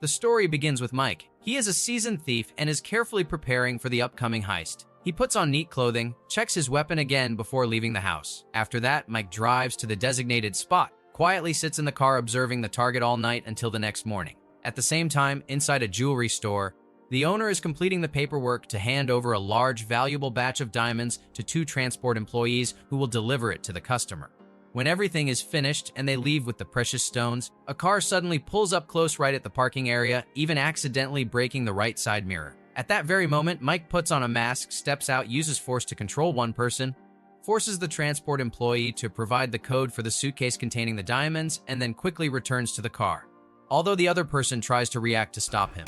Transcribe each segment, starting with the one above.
The story begins with Mike. He is a seasoned thief and is carefully preparing for the upcoming heist. He puts on neat clothing, checks his weapon again before leaving the house. After that, Mike drives to the designated spot, quietly sits in the car observing the target all night until the next morning. At the same time, inside a jewelry store, the owner is completing the paperwork to hand over a large, valuable batch of diamonds to 2 transport employees who will deliver it to the customer. When everything is finished and they leave with the precious stones, a car suddenly pulls up close right at the parking area, even accidentally breaking the right side mirror. At that very moment, Mike puts on a mask, steps out, uses force to control one person, forces the transport employee to provide the code for the suitcase containing the diamonds, and then quickly returns to the car, although the other person tries to react to stop him.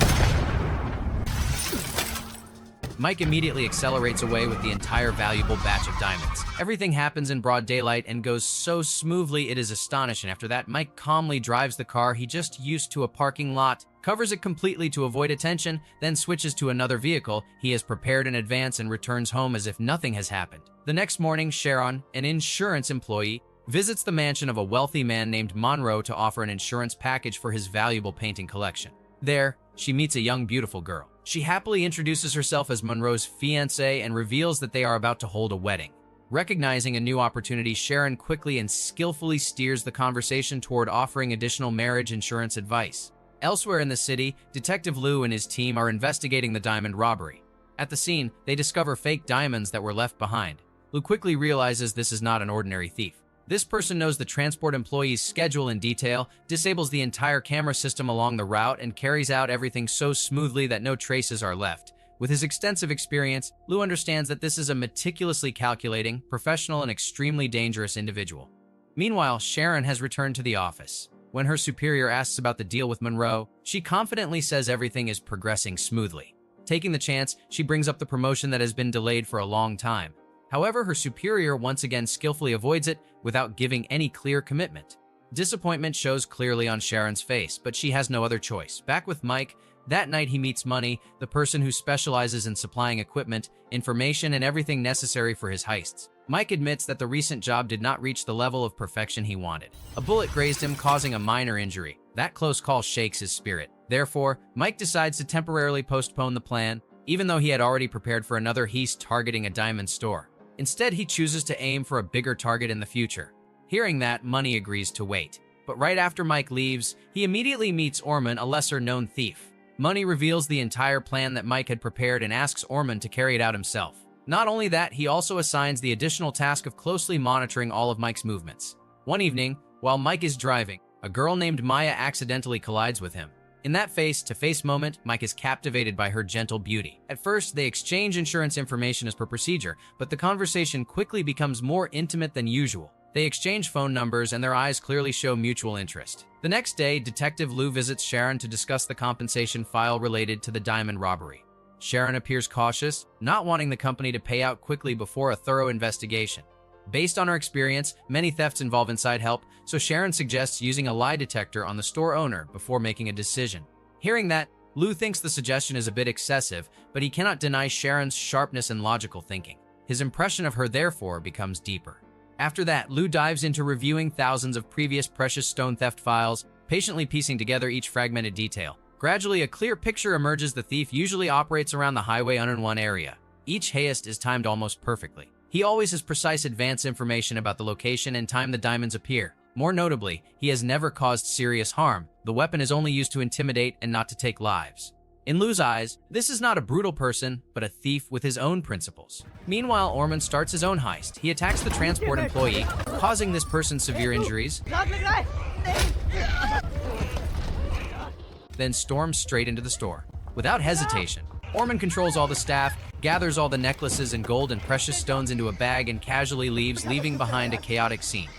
Mike immediately accelerates away with the entire valuable batch of diamonds. Everything happens in broad daylight and goes so smoothly it is astonishing. After that, Mike calmly drives the car he just used to a parking lot, covers it completely to avoid attention, then switches to another vehicle he has prepared in advance and returns home as if nothing has happened. The next morning, Sharon, an insurance employee, visits the mansion of a wealthy man named Monroe to offer an insurance package for his valuable painting collection. There, she meets a young, beautiful girl. She happily introduces herself as Monroe's fiancée and reveals that they are about to hold a wedding. Recognizing a new opportunity, Sharon quickly and skillfully steers the conversation toward offering additional marriage insurance advice. Elsewhere in the city, Detective Lou and his team are investigating the diamond robbery. At the scene, they discover fake diamonds that were left behind. Lou quickly realizes this is not an ordinary thief. This person knows the transport employee's schedule in detail, disables the entire camera system along the route, and carries out everything so smoothly that no traces are left. With his extensive experience, Lou understands that this is a meticulously calculating, professional, and extremely dangerous individual. Meanwhile, Sharon has returned to the office. When her superior asks about the deal with Monroe, she confidently says everything is progressing smoothly. Taking the chance, she brings up the promotion that has been delayed for a long time. However, her superior once again skillfully avoids it without giving any clear commitment. Disappointment shows clearly on Sharon's face, but she has no other choice. Back with Mike, that night he meets Money, the person who specializes in supplying equipment, information, and everything necessary for his heists. Mike admits that the recent job did not reach the level of perfection he wanted. A bullet grazed him, causing a minor injury. That close call shakes his spirit. Therefore, Mike decides to temporarily postpone the plan, even though he had already prepared for another heist targeting a diamond store. Instead, he chooses to aim for a bigger target in the future. Hearing that, Money agrees to wait. But right after Mike leaves, he immediately meets Orman, a lesser-known thief. Money reveals the entire plan that Mike had prepared and asks Orman to carry it out himself. Not only that, he also assigns the additional task of closely monitoring all of Mike's movements. One evening, while Mike is driving, a girl named Maya accidentally collides with him. In that face-to-face moment, Mike is captivated by her gentle beauty. At first, they exchange insurance information as per procedure, but the conversation quickly becomes more intimate than usual. They exchange phone numbers and their eyes clearly show mutual interest. The next day, Detective Lou visits Sharon to discuss the compensation file related to the diamond robbery. Sharon appears cautious, not wanting the company to pay out quickly before a thorough investigation. Based on her experience, many thefts involve inside help, so Sharon suggests using a lie detector on the store owner before making a decision. Hearing that, Lou thinks the suggestion is a bit excessive, but he cannot deny Sharon's sharpness and logical thinking. His impression of her therefore becomes deeper. After that, Lou dives into reviewing thousands of previous precious stone theft files, patiently piecing together each fragmented detail. Gradually, a clear picture emerges. The thief usually operates around the Highway 101 area. Each heist is timed almost perfectly. He always has precise advance information about the location and time the diamonds appear. More notably, he has never caused serious harm. The weapon is only used to intimidate and not to take lives. In Lou's eyes, this is not a brutal person, but a thief with his own principles. Meanwhile, Orman starts his own heist. He attacks the transport employee, causing this person severe injuries, then storms straight into the store. Without hesitation, Orman controls all the staff, gathers all the necklaces and gold and precious stones into a bag, and casually leaves, leaving behind a chaotic scene.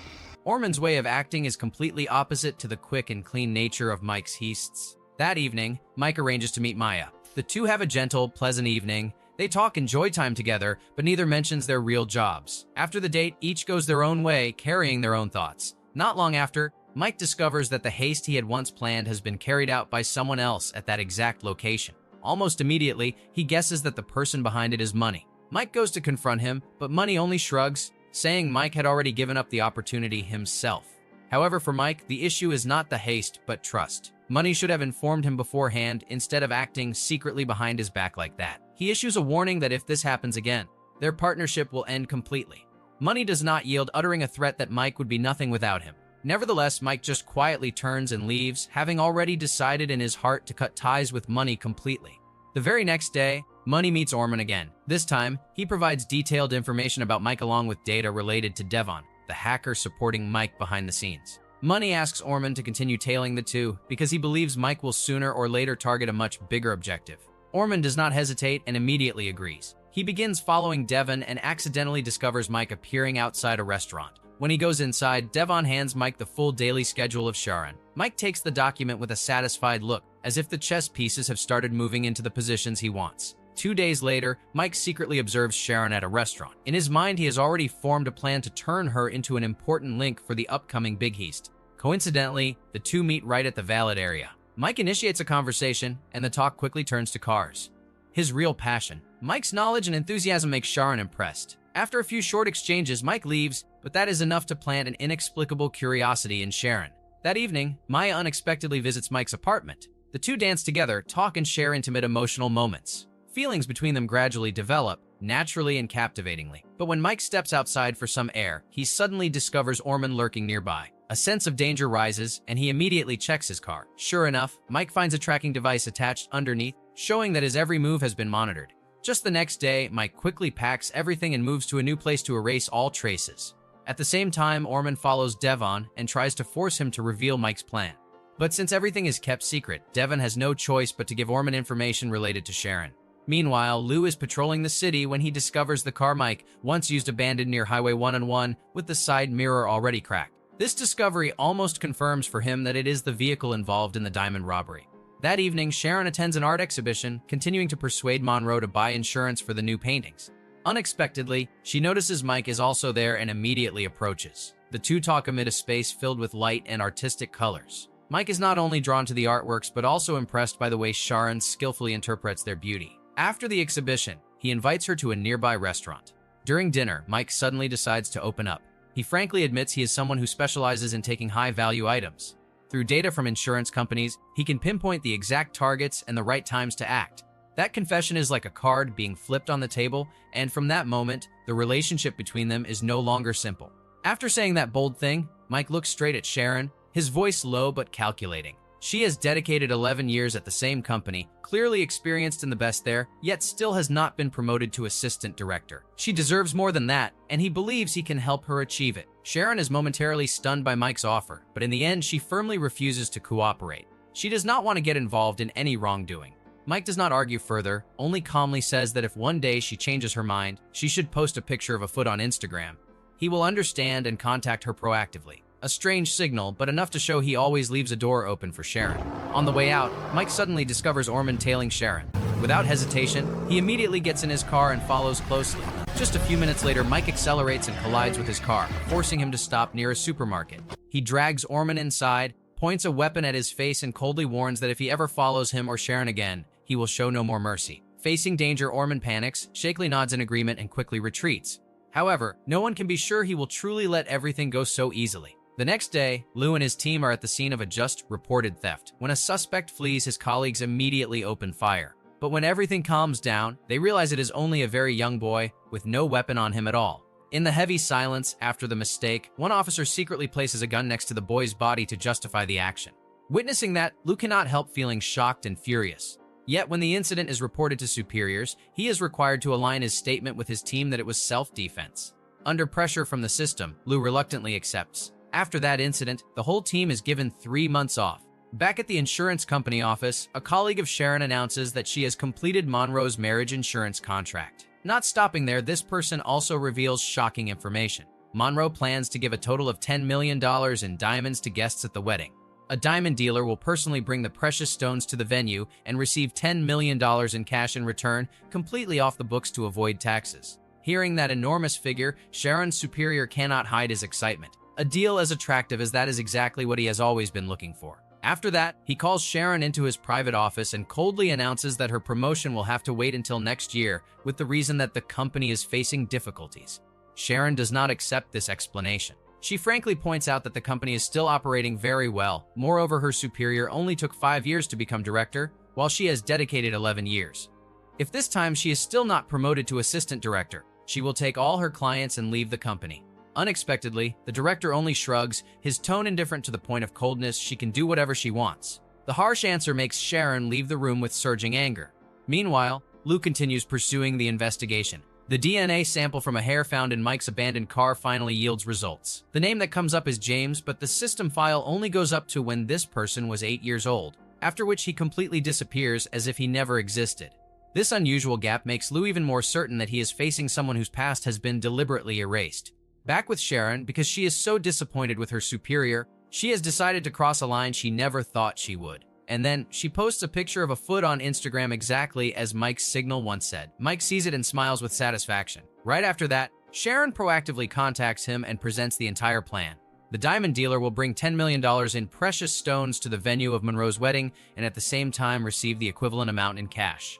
Orman's way of acting is completely opposite to the quick and clean nature of Mike's heists. That evening, Mike arranges to meet Maya. The two have a gentle, pleasant evening. They talk, enjoy time together, but neither mentions their real jobs. After the date, each goes their own way, carrying their own thoughts. Not long after, Mike discovers that the heist he had once planned has been carried out by someone else at that exact location. Almost immediately, he guesses that the person behind it is Money. Mike goes to confront him, but Money only shrugs, saying Mike had already given up the opportunity himself. However, for Mike, the issue is not the heist, but trust. Money should have informed him beforehand instead of acting secretly behind his back like that. He issues a warning that if this happens again, their partnership will end completely. Money does not yield, uttering a threat that Mike would be nothing without him. Nevertheless, Mike just quietly turns and leaves, having already decided in his heart to cut ties with Money completely. The very next day, Money meets Orman again. This time, he provides detailed information about Mike along with data related to Devon, the hacker supporting Mike behind the scenes. Money asks Orman to continue tailing the two because he believes Mike will sooner or later target a much bigger objective. Orman does not hesitate and immediately agrees. He begins following Devon and accidentally discovers Mike appearing outside a restaurant. When he goes inside, Devon hands Mike the full daily schedule of Sharon. Mike takes the document with a satisfied look, as if the chess pieces have started moving into the positions he wants. 2 days later, Mike secretly observes Sharon at a restaurant. In his mind, he has already formed a plan to turn her into an important link for the upcoming big heist. Coincidentally, the two meet right at the valet area. Mike initiates a conversation, and the talk quickly turns to cars. His real passion. Mike's knowledge and enthusiasm make Sharon impressed. After a few short exchanges, Mike leaves, but that is enough to plant an inexplicable curiosity in Sharon. That evening, Maya unexpectedly visits Mike's apartment. The two dance together, talk, and share intimate emotional moments. Feelings between them gradually develop, naturally and captivatingly. But when Mike steps outside for some air, he suddenly discovers Orman lurking nearby. A sense of danger rises, and he immediately checks his car. Sure enough, Mike finds a tracking device attached underneath, showing that his every move has been monitored. Just the next day, Mike quickly packs everything and moves to a new place to erase all traces. At the same time, Orman follows Devon and tries to force him to reveal Mike's plan. But since everything is kept secret, Devon has no choice but to give Orman information related to Sharon. Meanwhile, Lou is patrolling the city when he discovers the car Mike once used abandoned near Highway 101 with the side mirror already cracked. This discovery almost confirms for him that it is the vehicle involved in the diamond robbery. That evening, Sharon attends an art exhibition, continuing to persuade Monroe to buy insurance for the new paintings. Unexpectedly, she notices Mike is also there and immediately approaches. The two talk amid a space filled with light and artistic colors. Mike is not only drawn to the artworks but also impressed by the way Sharon skillfully interprets their beauty. After the exhibition, he invites her to a nearby restaurant. During dinner, Mike suddenly decides to open up. He frankly admits he is someone who specializes in taking high-value items. Through data from insurance companies, he can pinpoint the exact targets and the right times to act. That confession is like a card being flipped on the table, and from that moment, the relationship between them is no longer simple. After saying that bold thing, Mike looks straight at Sharon, his voice low but calculating. She has dedicated 11 years at the same company, clearly experienced in the best there, yet still has not been promoted to assistant director. She deserves more than that, and he believes he can help her achieve it. Sharon is momentarily stunned by Mike's offer, but in the end, she firmly refuses to cooperate. She does not want to get involved in any wrongdoing. Mike does not argue further, only calmly says that if one day she changes her mind, she should post a picture of a foot on Instagram. He will understand and contact her proactively. A strange signal, but enough to show he always leaves a door open for Sharon. On the way out, Mike suddenly discovers Orman tailing Sharon. Without hesitation, he immediately gets in his car and follows closely. Just a few minutes later, Mike accelerates and collides with his car, forcing him to stop near a supermarket. He drags Orman inside, points a weapon at his face, and coldly warns that if he ever follows him or Sharon again, he will show no more mercy. Facing danger, Orman panics, shakily nods in agreement, and quickly retreats. However, no one can be sure he will truly let everything go so easily. The next day, Lou and his team are at the scene of a just reported theft. When a suspect flees, his colleagues immediately open fire. But when everything calms down, they realize it is only a very young boy with no weapon on him at all. In the heavy silence after the mistake, one officer secretly places a gun next to the boy's body to justify the action. Witnessing that, Lou cannot help feeling shocked and furious. Yet when the incident is reported to superiors, he is required to align his statement with his team that it was self-defense. Under pressure from the system, Lou reluctantly accepts. After that incident, the whole team is given 3 months off. Back at the insurance company office, a colleague of Sharon announces that she has completed Monroe's marriage insurance contract. Not stopping there, this person also reveals shocking information. Monroe plans to give a total of $10 million in diamonds to guests at the wedding. A diamond dealer will personally bring the precious stones to the venue and receive $10 million in cash in return, completely off the books to avoid taxes. Hearing that enormous figure, Sharon's superior cannot hide his excitement. A deal as attractive as that is exactly what he has always been looking for. After that, he calls Sharon into his private office and coldly announces that her promotion will have to wait until next year, with the reason that the company is facing difficulties. Sharon does not accept this explanation. She frankly points out that the company is still operating very well. Moreover, her superior only took 5 years to become director, while she has dedicated 11 years. If this time she is still not promoted to assistant director, she will take all her clients and leave the company. Unexpectedly, the director only shrugs, his tone indifferent to the point of coldness. She can do whatever she wants. The harsh answer makes Sharon leave the room with surging anger. Meanwhile, Lou continues pursuing the investigation. The DNA sample from a hair found in Mike's abandoned car finally yields results. The name that comes up is James, but the system file only goes up to when this person was 8 years old, after which he completely disappears as if he never existed. This unusual gap makes Lou even more certain that he is facing someone whose past has been deliberately erased. Back with Sharon, because she is so disappointed with her superior, she has decided to cross a line she never thought she would. And then, she posts a picture of a foot on Instagram exactly as Mike's signal once said. Mike sees it and smiles with satisfaction. Right after that, Sharon proactively contacts him and presents the entire plan. The diamond dealer will bring $10 million in precious stones to the venue of Monroe's wedding and at the same time receive the equivalent amount in cash.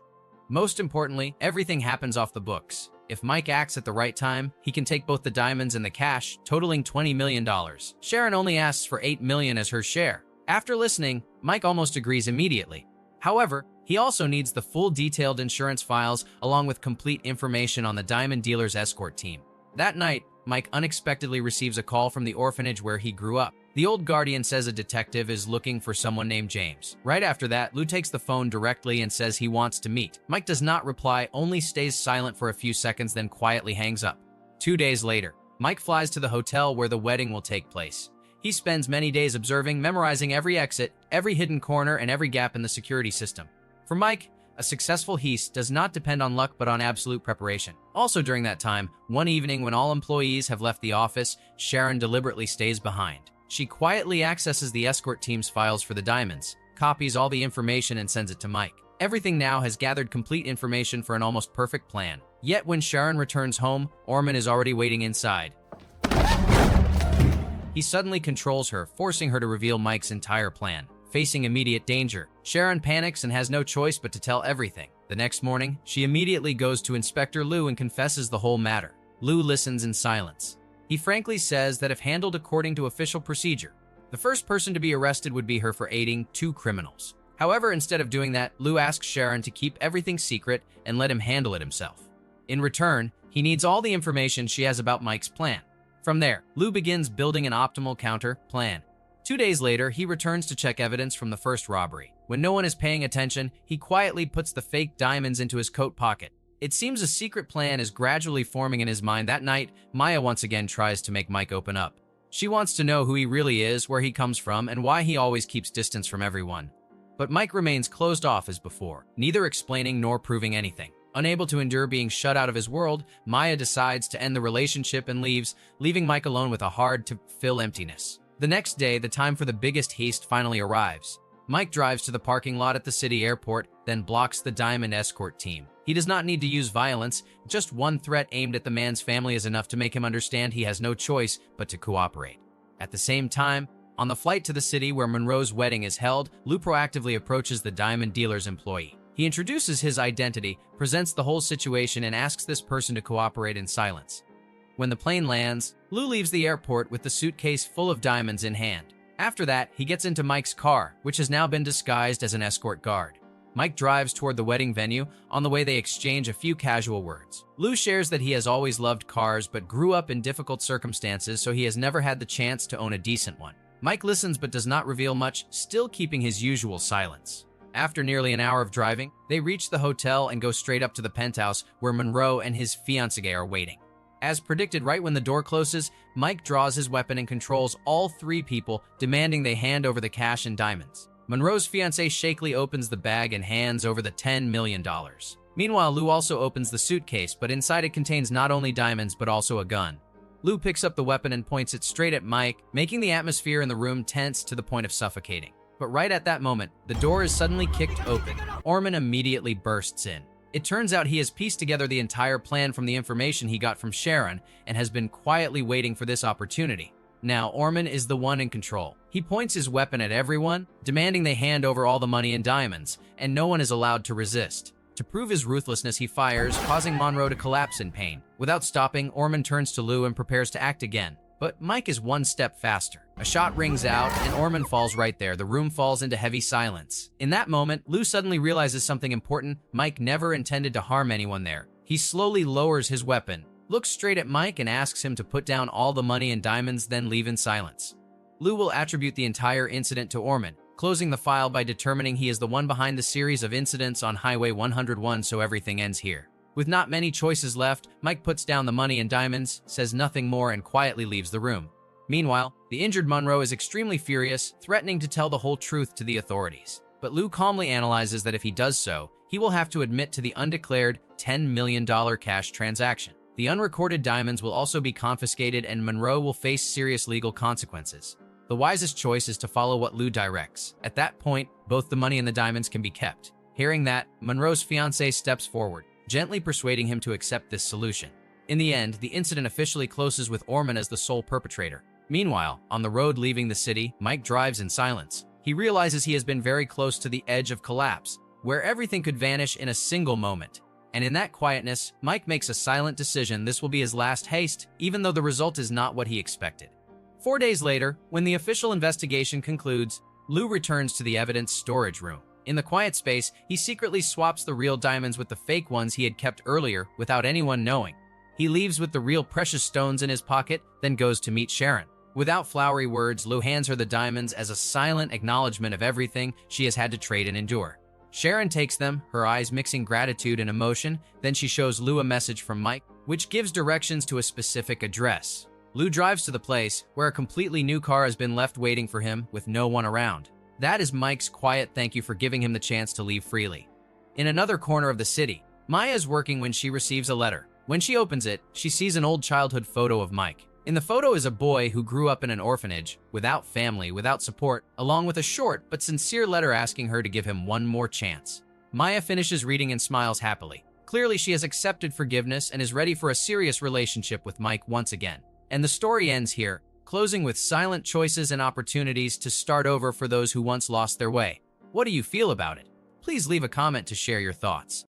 Most importantly, everything happens off the books. If Mike acts at the right time, he can take both the diamonds and the cash, totaling $20 million. Sharon only asks for $8 million as her share. After listening, Mike almost agrees immediately. However, he also needs the full detailed insurance files along with complete information on the diamond dealer's escort team. That night, Mike unexpectedly receives a call from the orphanage where he grew up. The old guardian says a detective is looking for someone named James. Right after that, Lou takes the phone directly and says he wants to meet. Mike does not reply, only stays silent for a few seconds, then quietly hangs up. 2 days later, Mike flies to the hotel where the wedding will take place. He spends many days observing, memorizing every exit, every hidden corner, and every gap in the security system. For Mike, a successful heist does not depend on luck but on absolute preparation. Also during that time, one evening when all employees have left the office, Sharon deliberately stays behind. She quietly accesses the escort team's files for the diamonds, copies all the information and sends it to Mike. Everything now has gathered complete information for an almost perfect plan. Yet when Sharon returns home, Orman is already waiting inside. He suddenly controls her, forcing her to reveal Mike's entire plan. Facing immediate danger, Sharon panics and has no choice but to tell everything. The next morning, she immediately goes to Inspector Lou and confesses the whole matter. Lou listens in silence. He frankly says that if handled according to official procedure, the first person to be arrested would be her for aiding 2 criminals. However, instead of doing that, Lou asks Sharon to keep everything secret and let him handle it himself. In return, he needs all the information she has about Mike's plan. From there, Lou begins building an optimal counter plan. 2 days later, he returns to check evidence from the first robbery. When no one is paying attention, he quietly puts the fake diamonds into his coat pocket. It seems a secret plan is gradually forming in his mind. That night, Maya once again tries to make Mike open up. She wants to know who he really is, where he comes from, and why he always keeps distance from everyone. But Mike remains closed off as before, neither explaining nor proving anything. Unable to endure being shut out of his world, Maya decides to end the relationship and leaves, leaving Mike alone with a hard-to-fill emptiness. The next day, the time for the biggest heist finally arrives. Mike drives to the parking lot at the city airport, then blocks the diamond escort team. He does not need to use violence. Just one threat aimed at the man's family is enough to make him understand he has no choice but to cooperate. At the same time, on the flight to the city where Monroe's wedding is held, Lou proactively approaches the diamond dealer's employee. He introduces his identity, presents the whole situation, and asks this person to cooperate in silence. When the plane lands, Lou leaves the airport with the suitcase full of diamonds in hand. After that, he gets into Mike's car, which has now been disguised as an escort guard. Mike drives toward the wedding venue. On the way, they exchange a few casual words. Lou shares that he has always loved cars but grew up in difficult circumstances, so he has never had the chance to own a decent one. Mike listens but does not reveal much, still keeping his usual silence. After nearly an hour of driving, they reach the hotel and go straight up to the penthouse where Monroe and his fiancée are waiting. As predicted, right when the door closes, Mike draws his weapon and controls all 3 people, demanding they hand over the cash and diamonds. Monroe's fiancée shakily opens the bag and hands over the $10 million. Meanwhile, Lou also opens the suitcase, but inside it contains not only diamonds but also a gun. Lou picks up the weapon and points it straight at Mike, making the atmosphere in the room tense to the point of suffocating. But right at that moment, the door is suddenly kicked open. Orman immediately bursts in. It turns out he has pieced together the entire plan from the information he got from Sharon and has been quietly waiting for this opportunity. Now, Orman is the one in control. He points his weapon at everyone, demanding they hand over all the money and diamonds, and no one is allowed to resist. To prove his ruthlessness, he fires, causing Monroe to collapse in pain. Without stopping, Orman turns to Lou and prepares to act again. But Mike is one step faster. A shot rings out, and Orman falls right there. The room falls into heavy silence. In that moment, Lou suddenly realizes something important. Mike never intended to harm anyone there. He slowly lowers his weapon, looks straight at Mike, and asks him to put down all the money and diamonds, then leave in silence. Lou will attribute the entire incident to Orman, closing the file by determining he is the one behind the series of incidents on Highway 101, so everything ends here. With not many choices left, Mike puts down the money and diamonds, says nothing more, and quietly leaves the room. Meanwhile, the injured Monroe is extremely furious, threatening to tell the whole truth to the authorities. But Lou calmly analyzes that if he does so, he will have to admit to the undeclared $10 million cash transaction. The unrecorded diamonds will also be confiscated, and Monroe will face serious legal consequences. The wisest choice is to follow what Lou directs. At that point, both the money and the diamonds can be kept. Hearing that, Monroe's fiancée steps forward, gently persuading him to accept this solution. In the end, the incident officially closes with Orman as the sole perpetrator. Meanwhile, on the road leaving the city, Mike drives in silence. He realizes he has been very close to the edge of collapse, where everything could vanish in a single moment. And in that quietness, Mike makes a silent decision. This will be his last heist, even though the result is not what he expected. 4 days later, when the official investigation concludes, Lou returns to the evidence storage room. In the quiet space, he secretly swaps the real diamonds with the fake ones he had kept earlier without anyone knowing. He leaves with the real precious stones in his pocket, then goes to meet Sharon. Without flowery words, Lou hands her the diamonds as a silent acknowledgement of everything she has had to trade and endure. Sharon takes them, her eyes mixing gratitude and emotion. Then she shows Lou a message from Mike, which gives directions to a specific address. Lou drives to the place, where a completely new car has been left waiting for him with no one around. That is Mike's quiet thank you for giving him the chance to leave freely. In another corner of the city, Maya is working when she receives a letter. When she opens it, she sees an old childhood photo of Mike. In the photo is a boy who grew up in an orphanage, without family, without support, along with a short but sincere letter asking her to give him one more chance. Maya finishes reading and smiles happily. Clearly, she has accepted forgiveness and is ready for a serious relationship with Mike once again. And the story ends here, closing with silent choices and opportunities to start over for those who once lost their way. What do you feel about it? Please leave a comment to share your thoughts.